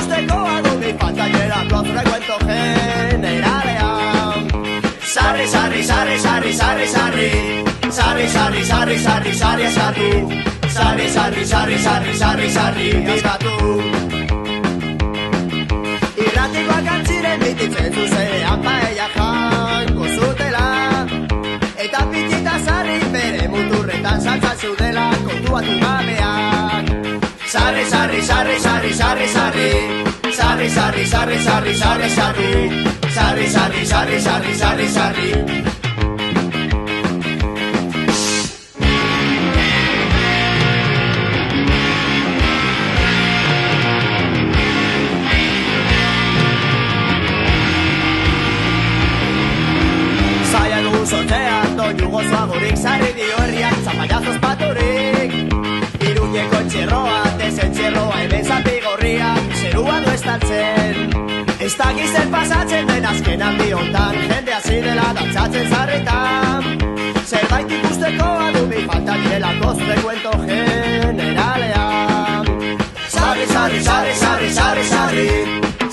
ikustekoa du mi pantailerako frecuento generalean. Sarri, sarri, sarri, sarri, sarri, sarri. Sarri, sarri, sarri, sarri, sarri eskatu. Sarri, sarri, sarri, sarri, sarri, sarri eskatu. Irratikoak antziren bititzen zuzenean paella jango zutela. Eta pitita sarri bere muturretan saltzan zudela kontuatu gabeak. Sarri, sarri, sarri, sarri, sarri, sarri. Sarri, sarri, sarri, sarri, sarri, sarri. Sarri, sarri, sarri, sarri, sarri, sarri. Sortean doinu gozoagorik sarri dio herriak zapallazos paturik. Iruñeko entxerroa, desentxerroa, hemen zapigorria, zerua du estaltzen. Ez dakiz zer pasatzen den azken aldi hontan, jende hasi dela dantzatzen zarretan. Zerbait ikustekoa du mi falta direlako zure kuento generalean. Sarri, sarri, sarri, sarri, sarri, sarri.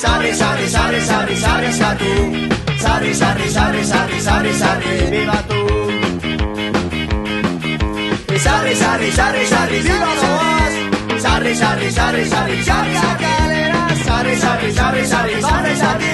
Sarri, sarri, sarri, sarri, sarri, eskatu. Sarri, sarri, sarri, sarri, sarri, sarri, bibatu. Sarri, sarri, sarri, sarri, bibatoaz. Sarri, sarri, sarri, sarri, sarri, sarri, sarri, sarri, sarri, sarri, sarri, sarri, sarri,